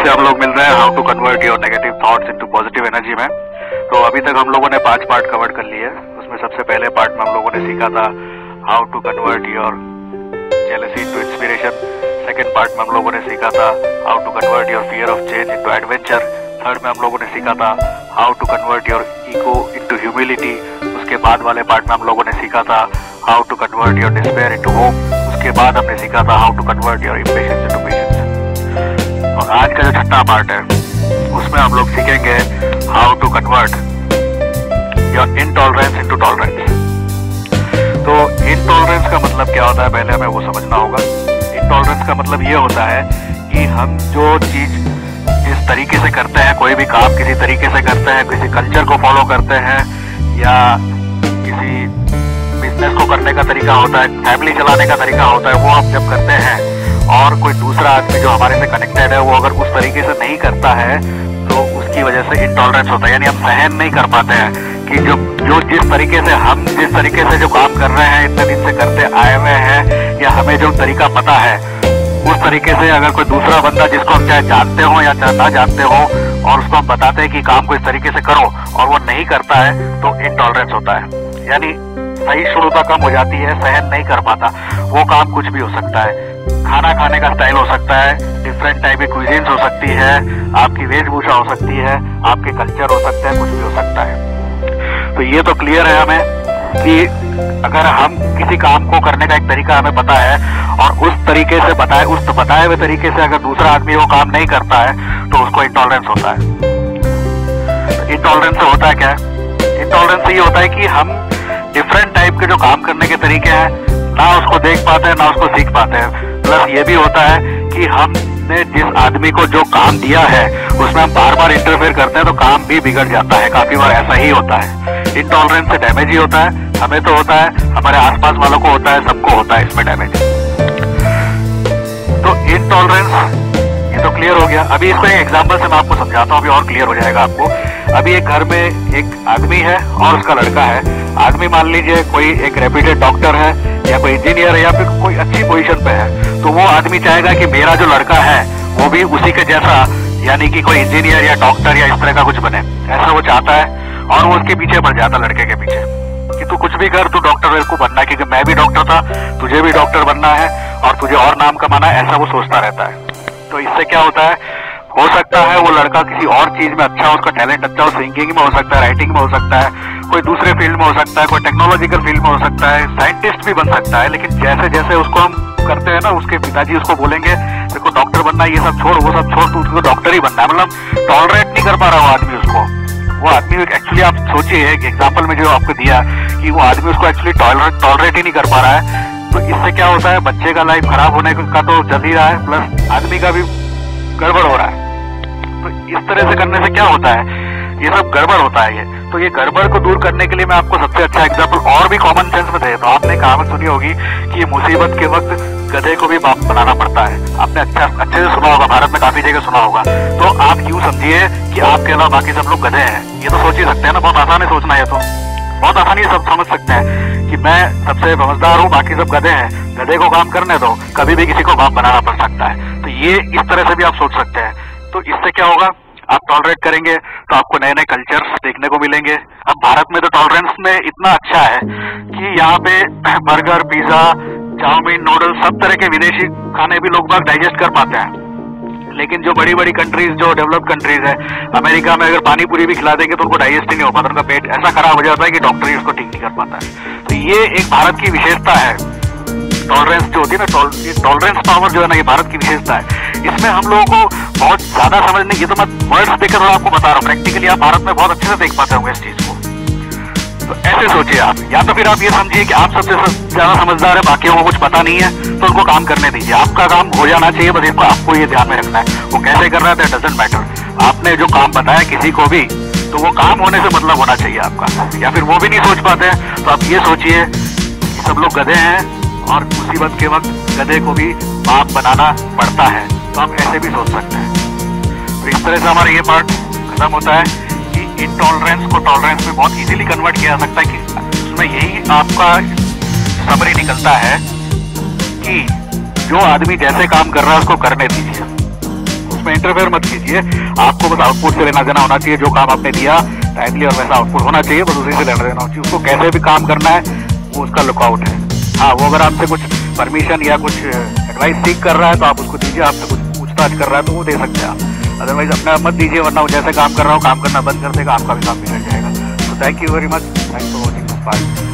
से हम लोग मिल रहे हैं how to convert your negative thoughts into positive energy में। तो अभी तक हम लोगों ने 5 पार्ट कवर कर लिए। उसमें सबसे पहले पार्ट में हम लोगों ने सीखा था how to convert your jealousy into inspiration. Second part में हम लोगों ने सीखा था how to convert your fear of change into adventure. Third में हम लोगों ने सीखा था how to convert your ego into humility. उसके बाद वाले पार्ट में हम लोगों ने सीखा था how to convert your despair into hope. उसके बाद हमने सीखा था how to convert your impatience into patience. और आज का जो छठा पार्ट है उसमें हम लोग सीखेंगे how to convert your intolerance into tolerance. तो इनटॉलरेंस का मतलब क्या होता है, पहले हमें वो समझना होगा। इनटॉलरेंस का मतलब ये होता है कि हम जो चीज जिस तरीके से करते हैं, कोई भी काम किसी तरीके से करते हैं, किसी कल्चर को फॉलो करते हैं या किसी बिजनेस को करने का तरीका होता है, फैमिली चलाने का तरीका होता है, वो आप जब करते हैं और कोई दूसरा आदमी जो हमारे से कनेक्टेड है वो अगर उस तरीके से नहीं करता है तो उसकी वजह से इनटॉलरेंस होता है। यानी हम सहन नहीं कर पाते हैं कि जो जिस तरीके से हम जिस तरीके से जो काम कर रहे हैं, इतने दिन से करते आए हुए हैं, या हमें जो तरीका पता है उस तरीके से अगर कोई दूसरा बंदा जिसको हम चाहे जानते हो या ना जानते हो और उसको हम बताते हैं कि काम को इस तरीके से करो और वो नहीं करता है तो इनटॉलरेंस होता है। यानी सहिष्णुता कम हो जाती है, सहन नहीं कर पाता। वो काम कुछ भी हो सकता है, खाना खाने का स्टाइल हो सकता है, डिफरेंट टाइप की क्विजीन्स हो सकती है, आपकी वेशभूषा हो सकती है, आपके कल्चर हो सकते हैं, कुछ भी हो सकता है। तो ये तो क्लियर है हमें कि अगर हम किसी काम को करने का एक तरीका हमें पता है और उस तरीके से बताए हुए तरीके से अगर दूसरा आदमी वो काम नहीं करता है तो उसको इंटॉलरेंस होता है। इंटॉलरेंस से होता है क्या? इंटॉलरेंस से ये होता है कि हम डिफरेंट टाइप के जो काम करने के तरीके हैं ना उसको देख पाते हैं ना उसको सीख पाते हैं। प्लस ये भी होता है कि हमने जिस आदमी को जो काम दिया है उसमें हम बार बार इंटरफेयर करते हैं तो काम भी बिगड़ जाता है। काफी बार ऐसा ही होता है। इंटॉलरेंस से डैमेज ही होता है, हमें तो होता है, हमारे आसपास वालों को होता है, सबको होता है इसमें डैमेज। तो इनटॉलरेंस ये तो क्लियर हो गया। अभी इसको एक एग्जांपल से मैं आपको समझाता हूँ, अभी और क्लियर हो जाएगा आपको। अभी एक घर में एक आदमी है और उसका लड़का है। आदमी मान लीजिए कोई एक रेप्यूटेड डॉक्टर है या कोई इंजीनियर है या फिर कोई अच्छी पोजीशन पे है, तो वो आदमी चाहेगा कि मेरा जो लड़का है वो भी उसी के जैसा, यानी कि कोई इंजीनियर या डॉक्टर या इस तरह का कुछ बने, ऐसा वो चाहता है। और वो उसके पीछे पड़ जाता, लड़के के पीछे, कि तू कुछ भी कर, तू डॉक्टर को बनना है, क्योंकि मैं भी डॉक्टर था, तुझे भी डॉक्टर बनना है और तुझे और नाम कमाना है, ऐसा वो सोचता रहता है। तो इससे क्या होता है, हो सकता है वो लड़का किसी और चीज में अच्छा हो, उसका टैलेंट अच्छा हो, सिंगिंग में हो सकता है, राइटिंग में हो सकता है, कोई दूसरे फील्ड में हो सकता है, कोई टेक्नोलॉजिकल फील्ड में हो सकता है, साइंटिस्ट भी बन सकता है। लेकिन जैसे जैसे उसको हम करते हैं ना, उसके पिताजी उसको बोलेंगे देखो डॉक्टर बनना है, ये सब छोड़, वो सब छोड़, तू उसको डॉक्टर ही बनना है, मतलब टॉलरेट नहीं कर पा रहा वो आदमी उसको। वो आदमी एक्चुअली आप सोचिए, एक एग्जाम्पल में जो आपको दिया कि वो आदमी उसको एक्चुअली टॉलरेट ही नहीं कर पा रहा है। तो इससे क्या होता है, बच्चे का लाइफ खराब होने का तो चल ही रहा है, प्लस आदमी का भी गड़बड़ हो रहा है। तो इस तरह से करने से क्या होता है, ये सब गड़बड़ होता है। ये तो ये गड़बड़ को दूर करने के लिए मैं आपको सबसे अच्छा एग्जांपल और भी कॉमन सेंस में दे। तो आपने कहावत सुनी होगी कि ये मुसीबत के वक्त गधे को भी बाप बनाना पड़ता है। आपने अच्छे से सुना होगा, भारत में काफी जगह सुना होगा। तो आप यूं समझिए कि आपके अलावा बाकी सब लोग गधे हैं। ये तो सोच ही सकते हैं ना, बहुत आसान है सोचना। ये तो बहुत आसानी से सब समझ सकते हैं कि मैं सबसे समझदार हूँ, बाकी सब गधे हैं, गधे को काम करने दो, कभी भी किसी को बाप बनाना पड़ सकता है। तो ये इस तरह से भी आप सोच सकते हैं। तो इससे क्या होगा, आप टॉलरेट करेंगे तो आपको नए नए कल्चर्स देखने को मिलेंगे। अब भारत में तो टॉलरेंस में इतना अच्छा है कि यहाँ पे बर्गर, पिज्जा, चाउमीन, नूडल्स, सब तरह के विदेशी खाने भी लोग बाग डाइजेस्ट कर पाते हैं। लेकिन जो बड़ी बड़ी कंट्रीज, जो डेवलप्ड कंट्रीज है, अमेरिका में अगर पानी पूरी भी खिला देंगे तो उनको डाइजेस्ट ही नहीं हो पाता, उनका पेट ऐसा खराब हो जाता है कि डॉक्टर ही उसको ठीक नहीं कर पाता है। तो ये एक भारत की विशेषता है। टॉलरेंस जो होती है ना, टॉलरेंस पावर जो है ना, ये भारत की विशेषता है। इसमें हम लोगों को बहुत ज्यादा समझने, ये तो मैं वर्ड्स देकर थोड़ा आपको बता रहा हूँ, प्रैक्टिकली आप भारत में बहुत अच्छे से देख पाते होंगे इस चीज को। तो ऐसे सोचिए आप, या तो फिर आप ये समझिए कि आप सबसे ज्यादा समझदार है, बाकियों को कुछ पता नहीं है, तो उनको काम करने दीजिए। आपका काम हो जाना चाहिए, बस इसको आपको ये ध्यान में रखना है। वो कैसे कर रहा है दैट डजंट मैटर। आपने जो काम बताया किसी को भी, तो वो काम होने से मतलब होना चाहिए आपका। या फिर वो भी नहीं सोच पाते हैं तो आप ये सोचिए कि सब लोग गधे हैं और मुसीबत के वक्त गधे को भी बाप बनाना पड़ता है। तो आप ऐसे भी सोच सकते हैं। तो इस तरह से हमारा ये पार्ट खत्म होता है कि इनटॉलरेंस को टॉलरेंस में बहुत इजीली कन्वर्ट किया जा सकता है। कि उसमें यही आपका समरी निकलता है कि जो आदमी जैसे काम कर रहा है उसको करने दीजिए, उसमें इंटरफेयर मत कीजिए। आपको बस आउटपुट से लेना देना होना चाहिए, जो काम आपने दिया टाइमली और वैसा आउटपुट होना चाहिए, बस उसी से लेना देना चाहिए। उसको कैसे भी काम करना है वो उसका लुकआउट है। हाँ, वो अगर आपसे कुछ परमिशन या कुछ एडवाइस सीख कर रहा है तो आप उसको दीजिए, आपसे कुछ पूछताछ कर रहा है तो वो दे सकते हैं आप, अदरवाइज अपना मत दीजिए, वरना वो जैसे काम कर रहा हो काम करना बंद कर देगा, आपका भी काम बिगड़ जाएगा। तो thank you very much, thanks for watching this part.